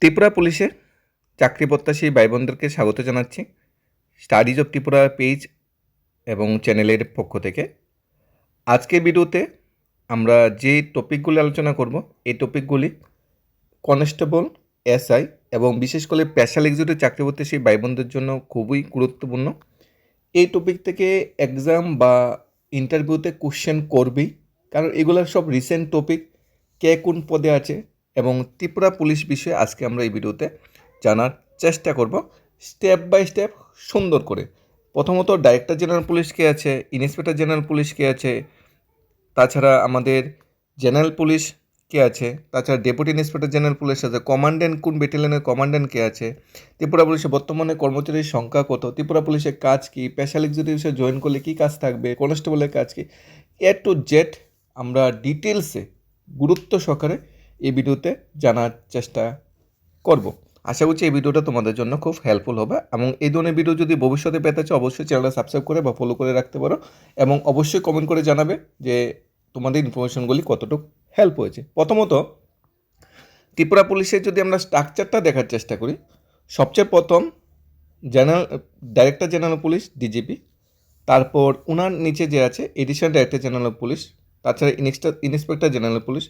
ত্রিপুরা পুলিশে চাকরি প্রত্যাশী ভাই বোনদেরকে স্বাগত জানাচ্ছি স্টাডিজ অফ ত্রিপুরা পেজ এবং চ্যানেলের পক্ষ থেকে। আজকের ভিডিওতে আমরা যে টপিকগুলি আলোচনা করব এই টপিকগুলি কনস্টেবল, এসআই এবং বিশেষ করে স্পেশাল এক্সিকিউটিভ চাকরি প্রত্যাশী ভাই বোনদের জন্য খুবই গুরুত্বপূর্ণ। এই টপিক থেকে এক্সাম বা ইন্টারভিউতে কোশ্চেন করবেই, কারণ এগুলোর সব রিসেন্ট টপিক, কে কোন পদে আছে এবং ত্রিপুরা পুলিশ বিষয়ে আজকে আমরা এই ভিডিওতে জানার চেষ্টা করব স্টেপ বাই স্টেপ সুন্দর করে। প্রথমত ডাইরেক্টর জেনারেল পুলিশ কে আছে, ইন্সপেক্টর জেনারেল পুলিশ কে আছে, তাছাড়া আমাদের জেনারেল পুলিশ কে আছে, তাছাড়া ডেপুটি ইন্সপেক্টর জেনারেল পুলিশ আছে, কমান্ড্যান্ট কোন ব্যাটালিয়নের কমান্ড্যান্ট কে আছে, ত্রিপুরা পুলিশে বর্তমানে কর্মচারীর সংখ্যা কত, ত্রিপুরা পুলিশের কাজ কী, স্পেশাল এক্সিকিউটিভে জয়েন করলে কী কাজ থাকবে, কনস্টেবলের কাজ কী, এ টু জেড আমরা ডিটেলসে গুরুত্ব সহকারে এই ভিডিওতে জানার চেষ্টা করব। আশা করছি এই ভিডিওটা তোমাদের জন্য খুব হেল্পফুল হবে এবং এই ধরনের ভিডিও যদি ভবিষ্যতে পেতে চাও অবশ্যই চ্যানেলটা সাবস্ক্রাইব করে বা ফলো করে রাখতে পারো এবং অবশ্যই কমেন্ট করে জানাবে যে তোমাদের ইনফরমেশনগুলি কতটুকু হেল্প হয়েছে। প্রথমত ত্রিপুরা পুলিশের যদি আমরা স্ট্রাকচারটা দেখার চেষ্টা করি, সবচেয়ে প্রথম general director general police DGP, তারপর ওনার নিচে যে আছে এডিশনাল ডাইরেক্টর জেনারেল পুলিশ, তাছাড়া ইন্সপেক্টর জেনারেল পুলিশ,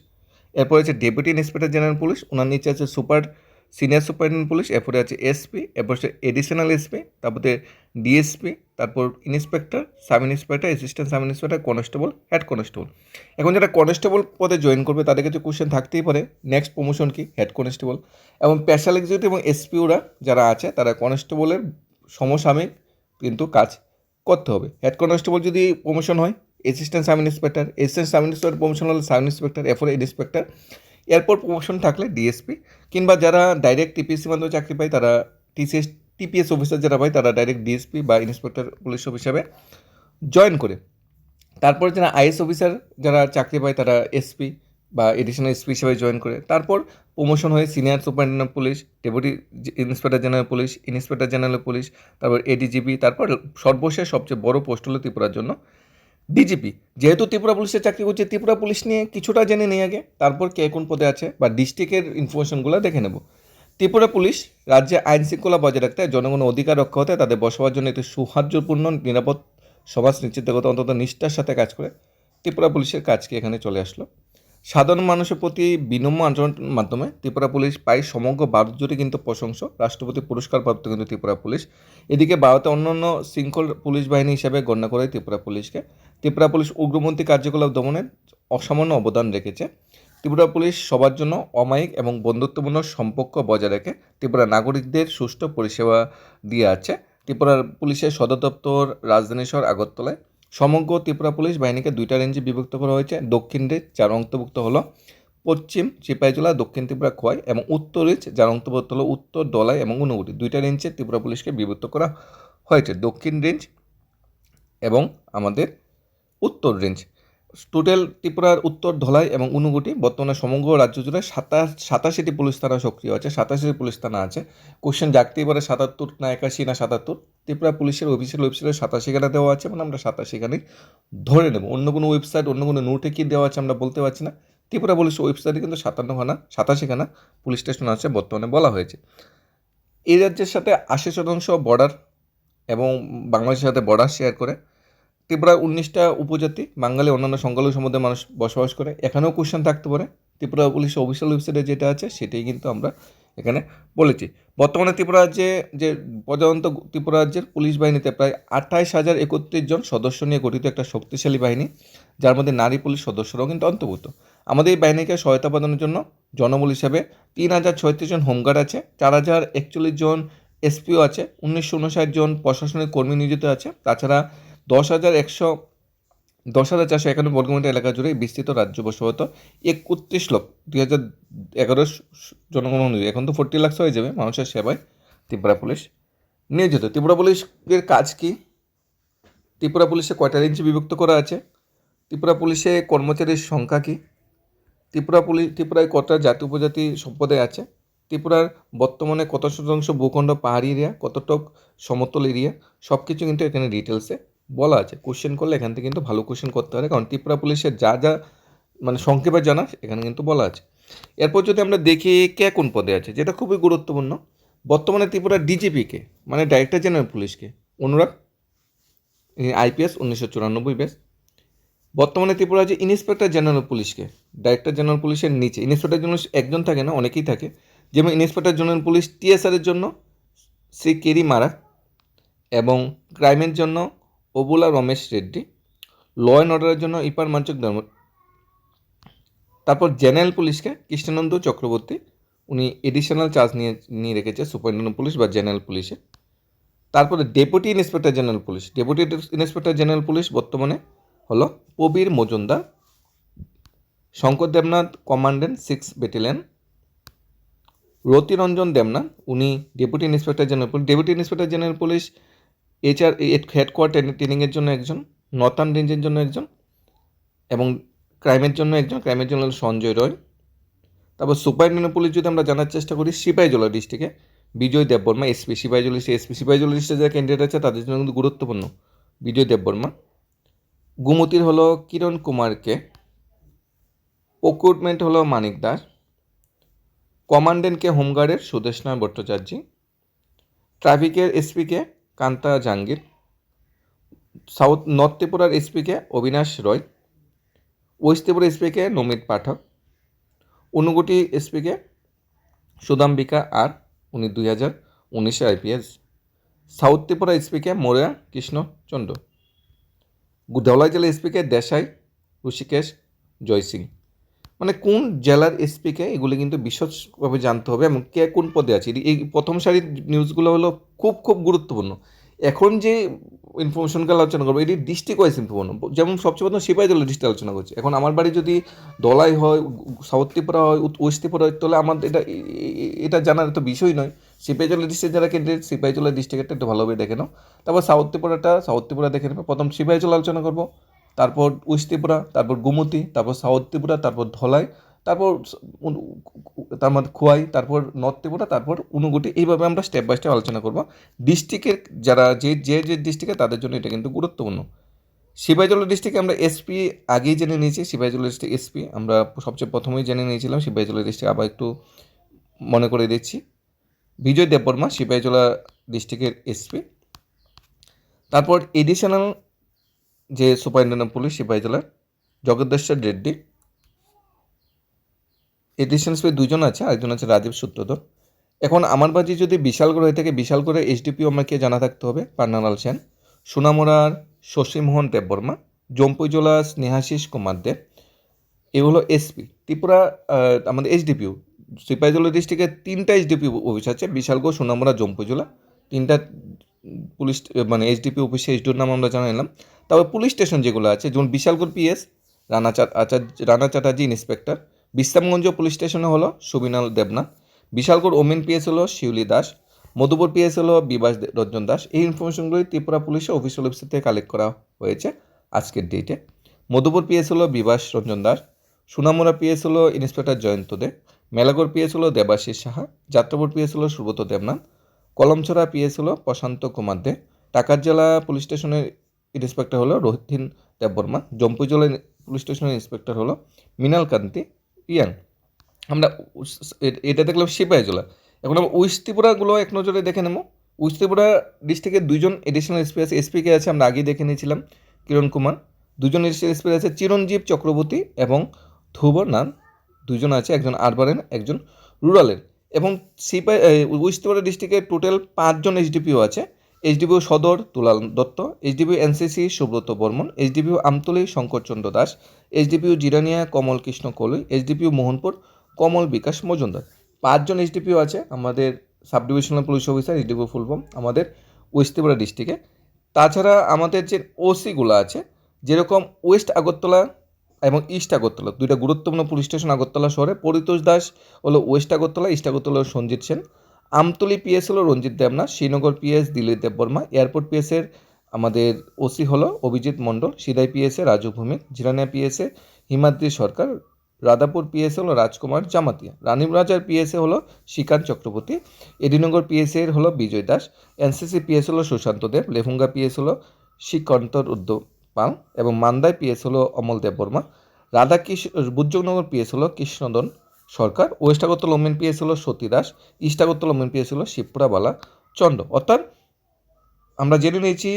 এরপর আছে ডেপুটি ইন্সপেক্টর জেনারেল পুলিশ, ওনার নিচে আছে সিনিয়র সুপারিনটেন্ডেন্ট পুলিশ, এরপরে আছে এসপি, এরপর আছে এডিশনাল এসপি, তারপরে ডিএসপি, তারপর inspector, sub inspector, assistant sub inspector, constable, head constable. এখন যারা কনস্টেবল পদে জয়েন করবে তাদের কাছে কোশ্চেন থাকতেই পারে নেক্সট প্রমোশন কি, হেড কনস্টেবল। এবং স্পেশাল এক্সিকিউটিভ এবং এসপিওরা যারা আছে তারা কনস্টেবলের সমসাময়িক কিন্তু কাজ করতে হবে। হেড কনস্টেবল যদি প্রমোশন হয় অ্যাসিস্ট্যান্ট সাব ইন্সপেক্টর প্রমোশন হলে সাব ইন্সপেক্টর, এরপরে ইন্সপেক্টর, এরপর প্রমোশন থাকলে ডিএসপি, কিংবা যারা ডাইরেক্ট টিপিএসসির মাধ্যমে চাকরি পায় তারা টিপিএস অফিসার যারা পায় তারা ডাইরেক্ট ডিএসপি বা ইন্সপেক্টর পুলিশ হিসাবে জয়েন করে। তারপর যারা আইএস অফিসার যারা চাকরি পায় তারা এসপি বা এডিশনাল এসপি হিসেবে জয়েন করে। তারপর প্রমোশন হয়ে senior superintendent police, deputy inspector general police, inspector general police, তারপর এডিজিপি, তারপর সর্বশেষ সবচেয়ে বড় পোস্ট হলো ত্রিপুরার জন্য ডিজিপি। যেহেতু ত্রিপুরা পুলিশে চাকরি করছে, ত্রিপুরা পুলিশ নিয়ে কিছুটা জেনে নিই আগে, তারপর কে কোন পদে আছে বা ডিস্ট্রিক্টের ইনফরমেশনগুলো দেখে নেব। ত্রিপুরা পুলিশ রাজ্যে আইন শৃঙ্খলা বজায় রাখতে, জনগণের অধিকার রক্ষা হতে, তাদের বসবাসের জন্য একটি সৌহার্দ্যপূর্ণ নিরাপদ সমাজ নিশ্চিত করতে অন্তত নিষ্ঠার সাথে কাজ করে। ত্রিপুরা পুলিশের কাজকে এখানে চলে আসলো। সাধারণ মানুষের প্রতি বিনম্র আচরণের মাধ্যমে ত্রিপুরা পুলিশ প্রায় সমগ্র ভারত জুড়ে কিন্তু প্রশংস, রাষ্ট্রপতি পুরস্কার প্রাপ্ত কিন্তু ত্রিপুরা পুলিশ। এদিকে ভারতে অন্যান্য শৃঙ্খল পুলিশ বাহিনী হিসেবে গণ্য করে ত্রিপুরা পুলিশকে। ত্রিপুরা পুলিশ উগ্রপন্থী কার্যকলাপ দমনে অসামান্য অবদান রেখেছে। ত্রিপুরা পুলিশ সবার জন্য অমায়িক এবং বন্ধুত্বপূর্ণ সম্পর্ক বজায় রেখে ত্রিপুরা নাগরিকদের সুষ্ঠু পরিষেবা দিয়ে আছে। ত্রিপুরার পুলিশের সদর দপ্তর রাজধানী শহর আগরতলায়। সমগ্র ত্রিপুরা পুলিশ বাহিনীকে দুইটা রেঞ্জে বিভক্ত করা হয়েছে। দক্ষিণ রেঞ্জ যার অন্তর্ভুক্ত হলো পশ্চিম সিপাহীজলা, দক্ষিণ ত্রিপুরা খোয়াই, এবং উত্তর রেঞ্জ যার অন্তর্ভুক্ত হলো উত্তর দলাই এবং ঊনকোটি। দুইটা রেঞ্জে ত্রিপুরা পুলিশকে বিভক্ত করা হয়েছে, দক্ষিণ রেঞ্জ এবং আমাদের উত্তর রেঞ্জ। টোটাল ত্রিপুরার উত্তর ধলাই এবং ঊনকোটি বর্তমানে সমগ্র রাজ্য জুড়ে 87টি পুলিশ থানা সক্রিয় আছে, 87টি পুলিশ থানা আছে। কোশ্চেন জাগতেই পারে 77 না 81 না 77। ত্রিপুরা পুলিশের অফিসিয়াল ওয়েবসাইটে 87 দেওয়া আছে, মানে আমরা 87 ধরে নেব। অন্য কোনো ওয়েবসাইট অন্য কোনো নোটে কী দেওয়া আছে আমরা বলতে পারছি না। ত্রিপুরা পুলিশের ওয়েবসাইটে কিন্তু 87 পুলিশ স্টেশন আছে বর্তমানে বলা হয়েছে। এই রাজ্যের সাথে 80% বর্ডার এবং বাংলাদেশের সাথে বর্ডার শেয়ার করে। ত্রিপুরার 19টা উপজাতি, বাঙালি, অন্যান্য সংখ্যালঘু সম্প্রদায়ের মানুষ বসবাস করে। এখানেও কোশ্চেন থাকতে পারে। ত্রিপুরা পুলিশের অফিসিয়াল ওয়েবসাইটে যেটা আছে সেটাই কিন্তু আমরা এখানে বলেছি। বর্তমানে ত্রিপুরা রাজ্যে যে প্রজাতন্ত্র ত্রিপুরা রাজ্যের পুলিশ বাহিনীতে প্রায় 28,031 জন সদস্য নিয়ে গঠিত একটা শক্তিশালী বাহিনী, যার মধ্যে নারী পুলিশ সদস্যরাও কিন্তু অন্তর্ভুক্ত। আমাদের এই বাহিনীকে সহায়তা প্রদানের জন্য জনবল হিসাবে 3,036 জন হোমগার্ড আছে, 4,041 জন এসপিও আছে, 1,959 জন প্রশাসনিক কর্মী নিয়োজিত আছে। তাছাড়া 10,451 বর্গমিটার এলাকা জুড়ে বিস্তৃত রাজ্য বসবাস 31 লক্ষ 2011 জনগণ অনুযায়ী এখন তো 40 লাখ হয়ে যাবে মানুষের সেবায় ত্রিপুরা পুলিশ নিয়োজিত। ত্রিপুরা পুলিশের কাজ কি, ত্রিপুরা পুলিশে কয়টা রেঞ্জে বিভক্ত করা আছে, ত্রিপুরা পুলিশে কর্মচারীর সংখ্যা কী, ত্রিপুরায় কটা জাতি উপজাতি সম্প্রদায় আছে, ত্রিপুরার বর্তমানে কত শতাংশ ভূখণ্ড পাহাড়ি এরিয়া, কতটুক সমতল এরিয়া, সব কিছু কিন্তু এখানে ডিটেলসে বলা আছে। কোশ্চেন করলে এখান থেকে কিন্তু ভালো কোশ্চেন করতে পারে, কারণ ত্রিপুরা পুলিশের যা যা মানে সংক্ষেপে জানা এখানে কিন্তু বলা আছে। এরপর যদি আমরা দেখি কে কোন পদে আছে, যেটা খুবই গুরুত্বপূর্ণ। বর্তমানে ত্রিপুরার ডিজিপিকে, মানে ডাইরেক্টর জেনারেল পুলিশকে, অনুরাগ আইপিএস 1994 ব্যাচ। বর্তমানে ত্রিপুরা যে ইন্সপেক্টর জেনারেল পুলিশকে, ডাইরেক্টর জেনারেল পুলিশের নিচে ইন্সপেক্টর জেনারেল একজন থাকে না, অনেকেই থাকে। যেমন ইন্সপেক্টর জেনারেল পুলিশ টিএসআরের জন্য শ্রী কেরি মারা, এবং ক্রাইমের জন্য ওবুলা রমেশ রেড্ডি, ল অ্যান্ড অর্ডারের জন্য ইপার মাঞ্চক ধর্ম। তারপর জেনারেল পুলিশকে কৃষ্ণানন্দ চক্রবর্তী, উনি এডিশনাল চার্জ নিয়ে রেখেছে সুপারিনটেন্ডেন্ট পুলিশ বা জেনারেল পুলিশে। তারপরে deputy inspector general police, deputy inspector general police বর্তমানে হলো প্রবীর মজুমদার, শঙ্কর দেবনাথ কমান্ডেন্ট 6 ব্যাটালিয়ন, রতিরঞ্জন দেবনাথ, উনি deputy inspector general police. Deputy inspector general police headquarter ট্রেনিংয়ের জন্য একজন, নর্থার্ন রেঞ্জের জন্য একজন, এবং ক্রাইমের জন্য একজন, ক্রাইমের জন্য সঞ্জয় রয়। তারপর সুপারিনটেন্ডেন্ট পুলিশ যদি আমরা জানার চেষ্টা করি, সিপাহীজলা ডিস্ট্রিক্টে বিজয় দেববর্মা এসপি, সিপাহীজলা এসপি। সিপাহীজলা ডিস্ট্রিক্টে যারা ক্যান্ডিডেট আছে তাদের জন্য কিন্তু গুরুত্বপূর্ণ বিজয় দেববর্মা। গুমতির হলো কিরণ কুমারকে, প্রক্রুটমেন্ট হলো মানিক দাস, কমান্ডেন্টকে হোমগার্ডের সুদেশনা ভট্টাচার্য, ট্রাফিকের এসপিকে কান্তা জাহাঙ্গীর, সাউথ নর্থ ত্রিপুরার এসপিকে অবিনাশ রয়, ওয়েস্ট ত্রিপুরা এসপিকে নমিত পাঠক, ঊনকোটি এসপিকে সুদাম্বিকা আর, উনি 2019 আইপিএস, সাউথ ত্রিপুরা এসপিকে মৌর্যা কৃষ্ণচন্দ্র, ধলাই জেলা এসপিকে দেশাই ঋষিকেশ জয় সিং। মানে কোন জেলার এসপিকে, এগুলি কিন্তু বিশদভাবে জানতে হবে এবং কে কোন পদে আছে। এই প্রথম সারির নিউজগুলো হলো খুব খুব গুরুত্বপূর্ণ। এখন যে ইনফরমেশনগুলো আলোচনা করবো এটি ডিস্ট্রিক্ট ওয়াইজ ইনফরমেশন। যেমন সবচেয়ে প্রথম সিপাহীজলা ডিস্ট্রিক্ট আলোচনা করছি। এখন আমার বাড়ি যদি ধলাই হয়, সাউথ ত্রিপুরা হয়, ওয়েস্ট ত্রিপুরা হয়, তাহলে আমার এটা জানার তো বিষয় নয়। সিপাহীজলা ডিস্ট্রিক্ট যারা ক্যান্ডিডেট, সিপাহীজলা ডিস্ট্রিক্টটা একটু ভালোভাবে দেখে নাও। তারপর সাউথ ত্রিপুরা দেখে নেবে। প্রথম সিপাহীজলা আলোচনা করবো, তারপর ওয়েস্ট ত্রিপুরা, তারপর গুমতি, তারপর সাউথ ত্রিপুরা, তারপর ধলাই, তারপর তার মধ্যে খোয়াই, তারপর নর্থ ত্রিপুরা, তারপর ঊনকোটি। এইভাবে আমরা স্টেপ বাই স্টেপ আলোচনা করবো। ডিস্ট্রিক্টের যারা যে ডিস্ট্রিক্টে তাদের জন্য এটা কিন্তু গুরুত্বপূর্ণ। সিপাহীজলা ডিস্ট্রিক্টে আমরা এসপি আগেই জেনে নিয়েছি। সিপাহীজলা ডিস্ট্রিক্ট এসপি আমরা সবচেয়ে প্রথমেই জেনে নিয়েছিলাম। সিপাহীজলা ডিস্ট্রিক্ট আবার একটু মনে করে দিচ্ছি, বিজয় দেববর্মা সিপাহীজলা ডিস্ট্রিক্টের এসপি। তারপর এডিশনাল যে সুপারিনটেন্ডেন্ট পুলিশ সিপাহীজলার জগদ্দেশ্বর রেড্ডি। এডিশনাল এসপি দুজন আছে, আরেকজন আছে রাজীব সূত্রধর। এখন আমার বাজি যদি বিশালগড় হয়ে থাকে, বিশালগড়ের এইচডিপিও আমাকে জানা থাকতে হবে পান্নালাল সেন, সোনামুড়ার শশীমোহন দেববর্মা, জম্পুজলা স্নেহাশিস কুমার দেব। এগুলো এসপি। ত্রিপুরা আমাদের এইচডিপিও সিপাহীজলা ডিস্ট্রিক্টের 3টা এইচডিপি অফিস আছে, বিশালগড়, সোনামুড়া, জম্পুজলা। 3টা পুলিশ মানে এইচডিপি অফিসে এইচডিওর নাম আমরা জানালাম। তারপর পুলিশ স্টেশন যেগুলো আছে, যেমন Bishalgarh PS Rana Chatterjee inspector, Bishramganj police স্টেশনে হলো সুবিনাল দেবনাথ, বিশালগড় ওমেন পিএস হলো শিউলি দাস, মধুপুর পিএস হলো বিবাস রঞ্জন দাস। এই ইনফরমেশনগুলি ত্রিপুরা পুলিশের অফিসিয়াল ওয়েবসাইট থেকে কালেক্ট করা হয়েছে আজকের ডেটে। মধুপুর পিএস হলো বিবাস রঞ্জন দাস, সোনামুড়া পিএস হলো ইন্সপেক্টর জয়ন্ত দে, মেলাগড় পিএস হলো দেবাশিস সাহা, যাত্রাপুর পিএস হলো সুব্রত দেবনাথ, কলমছড়া পিএস হলো প্রশান্ত কুমার দে, টাকার জেলা পুলিশ স্টেশনের ইন্সপেক্টর হলো রোহিন দেববর্মা, জম্পুজলা পুলিশ স্টেশনের ইন্সপেক্টর হলো মৃণাল কান্তি ইয়ান। আমরা এটা দেখলাম সিপাহীজলা। এখন আমরা ওয়েস্ট ত্রিপুরাগুলো এক নজরে দেখে নেব। ওয়েস্ট ত্রিপুরা ডিস্ট্রিক্টের 2জন এডিশনাল এসপি আছে। এসপিকে আছে আমরা আগেই দেখে নিয়েছিলাম, কিরণ কুমার। 2জন এসপি আছে, চিরঞ্জীব চক্রবর্তী এবং ধ্রুব নাথ। 2জন আছে, একজন আরবানের, একজন রুরালের। এবং ওয়েস্ট ত্রিপুরা ডিস্ট্রিক্টের টোটাল 5জন এইচডিপিও আছে। SDPO Sadar Dulal Dutta, SDPO NCC Subrata Barman, SDPO Amtali Shankarchandra Das, SDPO Jirania Kamal Krishna Kalai, SDPO Mohanpur Kamal Bikash Majumdar. 5জন এইচডিপিও আছে আমাদের sub divisional police officer, SDPO full form আমাদের ওয়েস্ট ত্রিপুরা ডিস্ট্রিক্টে। তাছাড়া আমাদের যে ওসিগুলো আছে, যেরকম ওয়েস্ট আগরতলা এবং ইস্ট আগরতলা, 2টা গুরুত্বপূর্ণ পুলিশ স্টেশন আগরতলা শহরে। পরিতোষ দাস হলো West Agartala, east Agartala Sanjit Sen. Amtali PS হলো রঞ্জিত দেবনাথ, শ্রীনগর পিএস দিলীপ দেববর্মা, এয়ারপোর্ট পিএসের আমাদের ওসি হলো অভিজিৎ মণ্ডল, সিদাই পিএসে রাজু ভৌমিক, জিরানিয়া পিএসে হিমাদ্রি সরকার, রাধাপুর পিএসএ হলো রাজকুমার জামাতিয়া, রানীবাজার পিএসএ হলো শ্রীকান্ত চক্রবর্তী, এডিনগর পিএসএ হলো বিজয় দাস, এনসিসি পিএস হলো সুশান্ত দেব, লেফুঙ্গা পিএস হলো শ্রীকন্তর পাল এবং মান্দায় পিএস হলো অমল দেববর্মা, বুজ্জনগর পিএস হলো Krishnadan Sarkar. West Agartala women PS হলো Sati Das, east Agartala women PS হলো শিবপুরা বালা চন্দ্র। অর্থাৎ আমরা জেনে নিয়েছি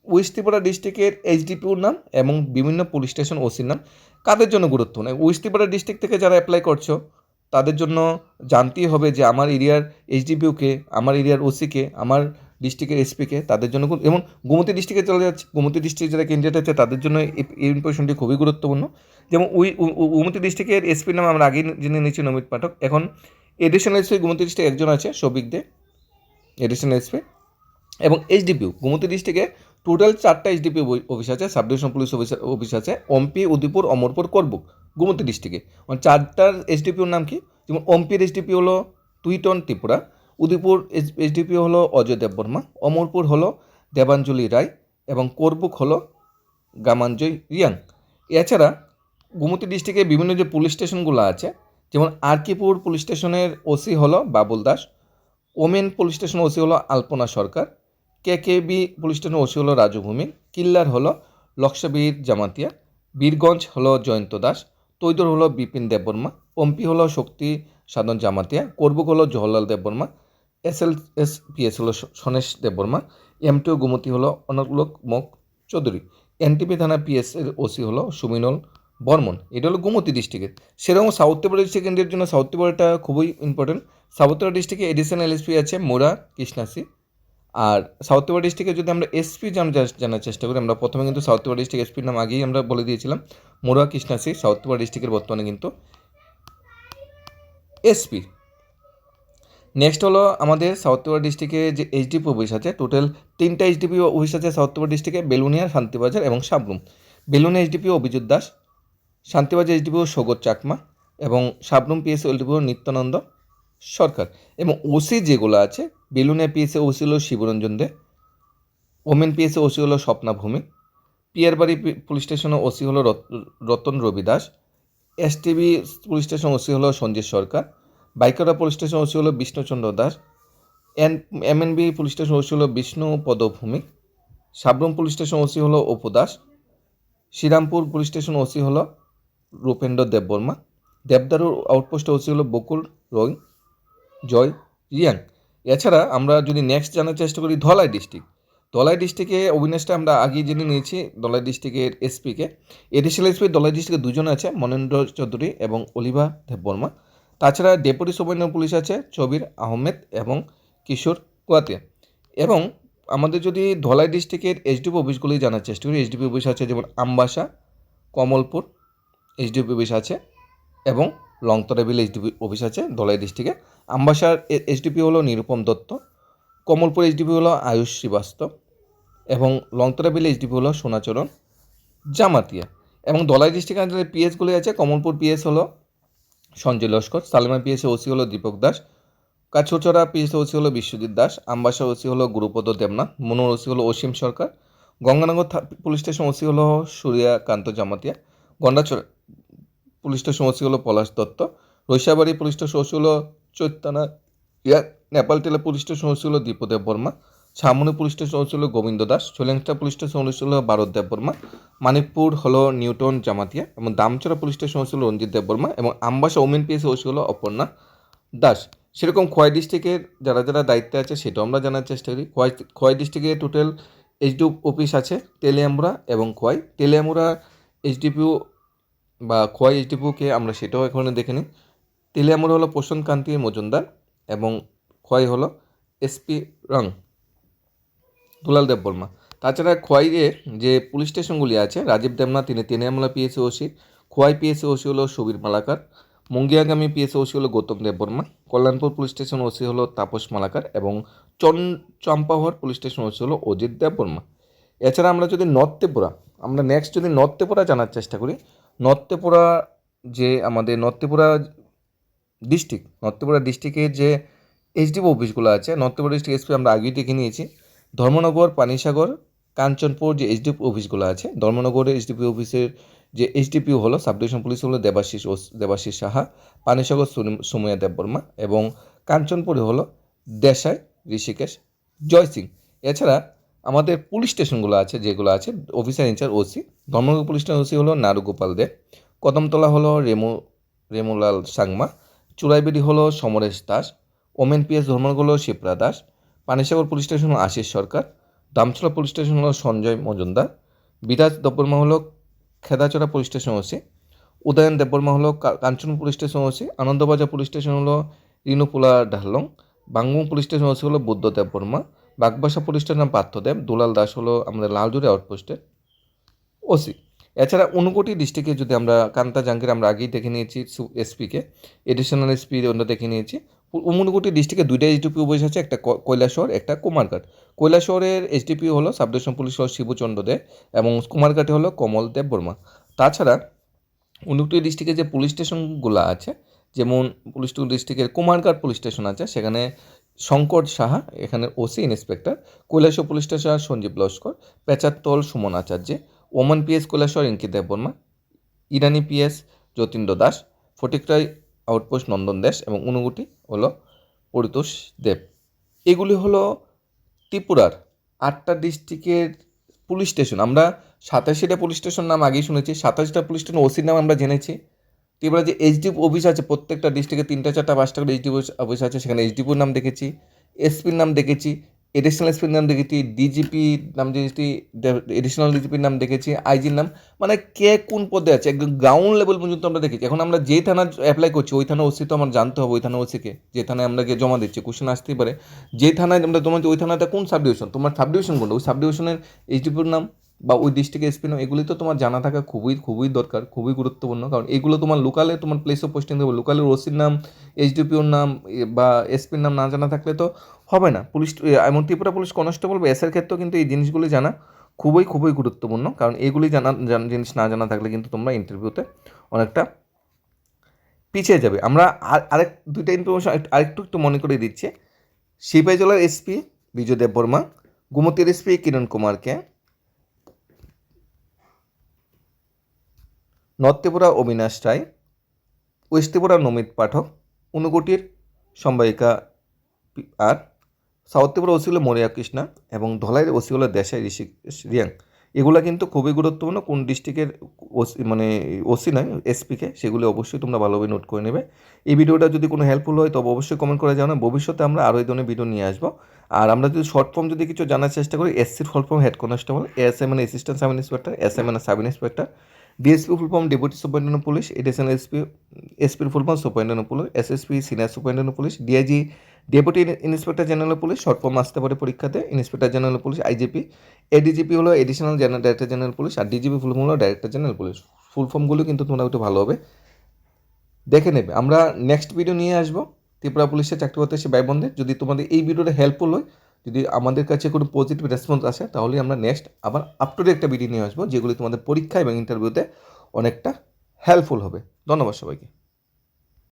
ওয়েস্ট ত্রিপুরা ডিস্ট্রিক্টের এইচডিপিওর নাম এবং বিভিন্ন পুলিশ স্টেশন ওসির নাম কাদের জন্য গুরুত্বপূর্ণ। ওয়েস্ট ত্রিপুরা ডিস্ট্রিক্ট থেকে যারা অ্যাপ্লাই করছো তাদের জন্য জানতেই হবে যে আমার এরিয়ার এইচডিপিওকে, আমার এরিয়ার ওসিকে, আমার ডিস্ট্রিক্টের এসপিকে, তাদের জন্য এবং গোমতী ডিস্ট্রিক্টে চলে যাচ্ছে, গোমতী ডিস্ট্রিক্ট যারা ক্যান্ডিডেট আছে তাদের জন্য এই ইনফরমেশনটি খুবই গুরুত্বপূর্ণ। যেমন গোমতী ডিস্ট্রিক্টের এসপির নাম আমরা আগেই জেনে নিয়েছি নমিত পাঠক। এখন এডিশনাল এসপি গোমতী ডিস্ট্রিক্টে একজন আছে সৌভিক দে, এডিশনাল এসপি। এবং এইচডিপিও গোমতী ডিস্ট্রিক্টে টোটাল 4টা এইচডিপিও অফিস আছে, সাব ডিভিশন পুলিশ অফিস আছে অম্পি, উদয়পুর, অমরপুর, করবুক গোমতী ডিস্ট্রিক্টে। 4টার এইচডিপিওর নাম কি? যেমন অম্পির এইচডিপি হলো টুইটন ত্রিপুরা, উদয়পুর এইচডিপি হলো অজয় দেববর্মা, অমরপুর হলো দেবাঞ্জলি রায় এবং করবুক হলো গামাঞ্জয় রিয়াং। এছাড়া গোমতী ডিস্ট্রিক্টে বিভিন্ন যে পুলিশ স্টেশনগুলো আছে, যেমন আরকিপুর পুলিশ স্টেশনের ওসি হলো Babul Das, women police station OC হলো আলপনা সরকার, কেকেবি পুলিশ স্টেশন ওসি হলো রাজু ভূমি, কিল্লার হলো লক্ষবীর জামাতিয়া, বীরগঞ্জ হলো জয়ন্ত দাস, তৈদর হলো বিপিন দেববর্মা, পম্পি হলো শক্তি সাধন জামাতিয়া, করবুক হলো জওহরলাল দেববর্মা, SLSPS হলো সনেশ দেববর্মা, M2 গোমতী হলো অনলোক মক চৌধুরী, এনটিপি থানা পিএস এর ওসি হলো সুমিনল বর্মন। এটা হলো গোমতী ডিস্ট্রিক্টের। সেরকম সাউথ ত্রিপুরা ডিস্ট্রিক্টের জন্য সাউথ ত্রিপুরাটা খুবই ইম্পর্টেন্ট। সাউথ ত্রিপুরা ডিস্ট্রিক্টে এডিশনাল এসপি আছে মোরা কৃষ্ণাসি। আর সাউথ ত্রিপুরা ডিস্ট্রিক্টে যদি আমরা এসপি জানার চেষ্টা করি, আমরা প্রথমে কিন্তু সাউথ ত্রিপুরা ডিস্ট্রিক্ট এসপির নাম আগেই আমরা বলে দিয়েছিলাম, মোরা কৃষ্ণাসি সাউথ ত্রিপুরা ডিস্ট্রিক্টের বর্তমানে কিন্তু এসপি। নেক্সট হলো আমাদের সাউথ ত্রিপুরা ডিস্ট্রিক্টে যে এইচডিপি অফিস আছে, টোটাল 3টা এইচডিপি অফিস আছে সাউথ ত্রিপুরা ডিস্ট্রিক্টে, বেলুনিয়া, শান্তিবাজার এবং সাবরুম। বেলুনিয়া এইচডিপি অভিজিৎ দাস, শান্তিবাজার এইচডিপিও সৌগত চাকমা এবং সাবরুম পিএসও এলডিপিও নিত্যানন্দ সরকার। এবং ওসি যেগুলো আছে, বেলুনিয়া পিএসএ ওসি হলো শিবরঞ্জন দে, ওমেন পিএসএ ওসি হলো স্বপ্না ভূমি, পিয়ারবাড়ি পুলিশ স্টেশনে ওসি হলো Ratan Rabi Das, STB police station OC হলো Sanjib Sarkar, Baikara police station OC হলো Bishnuchandra Das, MNB police station OC হলো Bishnu Padabhumi, Sabroom police station OC হলো Apu Das, Srirampur police station OC হলো রূপেন্দ্র দেববর্মা, দেবদারুর আউটপোস্ট ওসি হলো বকুল রয় জয় রিয়াং। এছাড়া আমরা যদি নেক্সট জানার চেষ্টা করি ধলাই ডিস্ট্রিক্ট, ধলাই ডিস্ট্রিক্টে অবিনাশটা আমরা আগেই জেনে নিয়েছি ধলাই ডিস্ট্রিক্টের এসপিকে। এডিশনাল এসপি ধলাই ডিস্ট্রিক্টে দুজন আছে, মনেন্দ্র চৌধুরী এবং অলিভা দেববর্মা। তাছাড়া ডেপুটি সুপারিনটেন্ডেন্ট পুলিশ আছে চবির আহমেদ এবং কিশোর কুয়াতিয়া। এবং আমাদের যদি ধলাই ডিস্ট্রিক্টের এইচডিপি অফিসগুলি জানার চেষ্টা করি, এইচডিপি অফিস আছে যেমন আমবাসা, কমলপুর এইচডিপি অফিস আছে এবং লংতরাবিল এইচডিপি অফিস আছে ধলাই ডিস্ট্রিক্টে। আমবাসার এইচডিপি হলো নিরুপম দত্ত, কমলপুর এইচডিপি হলো আয়ুষ শ্রীবাস্তব এবং লংতরাবিল এইচডিপি হলো সোনাচরণ জামাতিয়া। এবং ধলাই ডিস্ট্রিক্টের যে পিএসগুলি আছে, কমলপুর পিএস হলো সঞ্জয় লস্কর, সালেমা পিএসে ওসি হলো দীপক দাস, কাছুচরা পিএসে ওসি হলো বিশ্বজিৎ দাস, আমবাসা ওসি হলো গুরুপদ দেবনাথ, মনোর ওসি হলো Asim Sarkar, Ganganagar police station OC হলো Suryakanta Jamatia, Gandacherra police station OC হলো Palash Dutta, Raisabari police station OC হলো Chaitanya Nepaltila police station OC হলো Dipdeb Barma, Chhamni police station OC হলো Gobinda Das, Solengta police station OC হলো ভারত দেব বর্মা, মানিকপুর হলো নিউটন জামাতিয়া এবং দামচড়া পুলিশ স্টেশন ওসি হলো রঞ্জিত দেব বর্মা এবং আমবাসা ওমেন পিএসে ওসি হলো অপর্ণা দাস। সেরকম খোয়াই ডিস্ট্রিক্টের যারা যারা দায়িত্বে আছে সেটাও আমরা জানার চেষ্টা করি। খোয়াই ডিস্ট্রিক্টে টোটাল এইচডিও অফিস আছে তেলিয়ামুড়া এবং খোয়াই। তেলিয়ামুড়া এইচডিপিও বা খোয়াই এইচডিপিওকে আমরা সেটাও এখানে দেখে নিই। তেলিয়ামুড়া হলো প্রশান্ত কান্তি মজুমদার এবং খোয়াই হলো এসপি রং দুলাল দেব বর্মা। তাছাড়া খোয়াইয়ে যে পুলিশ স্টেশনগুলি আছে, রাজীব দেবনাথ তিনি তেলিয়ামুড়া পিএসএ ওসি, খোয়াই পিএসএ ওসি হলো সুবীর মালাকার, মুঙ্গিয়াগামী পিএসএ ওসি হলো Gautam Deb Barma, Kalyanpur police station OC হলো তাপস মালাকার এবং চম্পাহর পুলিশ স্টেশন ওসি হলো অজিত দেব বর্মা। এছাড়া আমরা যদি নর্থ ত্রিপুরা, আমরা নেক্সট যদি নর্থ ত্রিপুরা জানার চেষ্টা করি, নর্থ ত্রিপুরা যে আমাদের নর্থ ত্রিপুরা ডিস্ট্রিক্টের যে এইচডিপি অফিসগুলো আছে, নর্থ ত্রিপুরা ডিস্ট্রিক্ট এসপি আমরা আগেই দেখে নিয়েছি। ধর্মনগর, পানিসাগর, কাঞ্চনপুর যে এইচডিপি অফিসগুলো আছে, ধর্মনগরের এইচডিপি অফিসের যে এইচডিপিও হলো সাব ডিভিশন পুলিশ হলো দেবাশিস সাহা, পানিসাগর সুময়া দেববর্মা এবং কাঞ্চনপুরে হলো দেশাই ঋষিকেশ জয় সিং। এছাড়া আমাদের পুলিশ স্টেশনগুলো আছে যেগুলো আছে, officer in charge OC, Dharmanagar police station OC হলো নারুগোপাল দে, কদমতলা হলো রেমুলাল সাংমা, চুরাইবেড়ি হলো সমরেশ দাস, ওমেন পিএস ধর্মনগর হলো শিপ্রা দাস, পানিসাগর পুলিশ স্টেশন হলো আশিস সরকার, দামছড়া পুলিশ স্টেশন হলো সঞ্জয় মজুমদার, বিরাজ দেববর্মা হলো Khedachara police station OC, Udayan Debbarma হলো Kanchan police station OC, Anandabazar police station হলো Rinupula Dahlong, Bangbung police station OC হলো বুদ্ধ দেববর্মা, বাগবাসা পুলিশ স্টেশন পার্থদেব, দুলাল দাস হলো আমাদের লালজুড়ি আউটপোস্টের ওসি। এছাড়া ঊনকোটি ডিস্ট্রিক্টে যদি আমরা কান্তা জাঙ্গির আমরা আগেই দেখে নিয়েছি এসপিকে, এডিশনাল এসপি আমরা দেখে নিয়েছি। ঊনকোটি ডিস্ট্রিক্টে দুইটা এইচডিপি অফিস আছে, একটা কৈলাসহর, একটা কুমারঘাট। কৈলাসহরের এইচডিপি হলো সাব ডিভিশন পুলিশ হলো শিবচন্দ্র দে এবং কুমারঘাটে হলো কমল দেব বর্মা। তাছাড়া ঊনকোটি ডিস্ট্রিক্টে যে পুলিশ স্টেশনগুলো আছে, যেমন পুলিশ ডিস্ট্রিক্টের কুমারঘাট পুলিশ স্টেশন আছে, সেখানে শঙ্কর সাহা এখানে OC inspector, Kailashahar police station Sanjib Laskar, Pecharthal Suman Acharya, women PS Kailashahar Inkit Debbarma, Irani PS Jatindra Das, Fatikroy outpost Nandan Das এবং ঊনকোটি হলো পরিতোষ দেব। এগুলি হলো ত্রিপুরার 8টা ডিস্ট্রিক্টের পুলিশ স্টেশন। আমরা 87টা পুলিশ স্টেশন নাম আগেই শুনেছি, 27টা পুলিশ স্টেশন ওসির নাম আমরা জেনেছি। ত্রিপুরা যে এইচডিপি অফিস আছে, প্রত্যেকটা ডিস্ট্রিক্টে 3টা 4টা 5টা করে এইচডিপি অফিস আছে, সেখানে এইচডিপির নাম দেখেছি, এসপির নাম দেখেছি, এডিশনাল এসপির নাম দেখেছি, ডিজিপির নাম দেখেছি, এডিশনাল ডিজিপির নাম দেখেছি, আইজির নাম, মানে কে কোন পদে আছে একদম গ্রাউন্ড লেভেল পর্যন্ত আমরা দেখেছি। এখন আমরা যে থানা অ্যাপ্লাই করছি ওই থানা ওসি তো আমার জানতে হবে, ওই থানা ওসিকে যে থানায় আমরা গিয়ে জমা দিচ্ছি। কোশ্চেন আসতেই পারে যে থানায় আমরা জমা দিচ্ছি ওই থানাটা কোন সাব ডিভিশন, তোমার সাব ডিভিশন কোনটা, ওই সাব ডিভিশনের এইচডিপির নাম বা ওই ডিস্ট্রিক্টের এসপি নাম, এগুলি তো তোমার জানা থাকা খুবই খুবই দরকার, খুবই গুরুত্বপূর্ণ। কারণ এগুলো তোমার লোকালে তোমার প্লেস অফ পোস্টিং দেবে, লোকালের ওসির নাম, এইচডিপিওর নাম বা এসপির নাম না জানা থাকলে তো হবে না। পুলিশ এমন ত্রিপুরা পুলিশ কনস্টেবল বা এসের ক্ষেত্রেও কিন্তু এই জিনিসগুলি জানা খুবই খুবই গুরুত্বপূর্ণ। কারণ এগুলি জিনিস না জানা থাকলে কিন্তু তোমরা ইন্টারভিউতে অনেকটা পিছিয়ে যাবে। আমরা আরেক দুইটা ইনফরমেশন আরেকটু একটু মনে করে দিচ্ছি। সিপাহীজলার এসপি বিজয় দেববর্মা, গোমতীর এসপি কিরণ কুমারকে, নর্থ ত্রিপুরা অবিনাশ রায়, ওয়েস্ট ত্রিপুরা নমিত পাঠক, ঊনকোটির সম্বায়িকা আর, সাউথ ত্রিপুরা ওসি হলো মরিয়া কৃষ্ণা এবং ধলাইয়ের ওসি হলো দেশাই ঋষি রিয়াং। এগুলো কিন্তু খুবই গুরুত্বপূর্ণ, কোন ডিস্ট্রিক্টের ওসি মানে ওসি নয় এসপিকে, সেগুলো অবশ্যই তোমরা ভালোভাবে নোট করে নেবে। এই ভিডিওটা যদি কোনো হেল্পফুল হয় তবে অবশ্যই কমেন্ট করে জানাও। ভবিষ্যতে আমরা আরও এই ধরনের ভিডিও নিয়ে আসবো। আর আমরা যদি শর্ট ফর্ম যদি কিছু জানার চেষ্টা করি, এসসির full form head constable, ASI মানে অ্যাসিস্ট্যান্ট সাব ইন্সপেক্টর, এসআই মানে sub inspector, DSP full form deputy superintendent police, additional এসপির full form superintendent police, SSP senior superintendent police, DIG deputy inspector general police, short form আসতে পারে পরীক্ষাতে, inspector general police, IGP, ADGP হলো additional director general police, আর DGP full form হলো director general police. Full ফর্মগুলো কিন্তু তোমরা একটু ভালোভাবে দেখে নেবে। আমরা নেক্সট ভিডিও নিয়ে আসবো ত্রিপুরা পুলিশের চাকরি প্রত্যাশী ভাই বোনদের। যদি তোমাদের এই ভিডিওটা হেল্পফুল হয়, যদি আমাদের কাছে কোনো পজিটিভ রেসপন্স আসে, তাহলে আমরা নেক্সট আবার আপ টু ডেট একটা ভিডিও নিয়ে আসবো, যেগুলি তোমাদের পরীক্ষা এবং ইন্টারভিউতে অনেকটা হেল্পফুল হবে। ধন্যবাদ সবাইকে।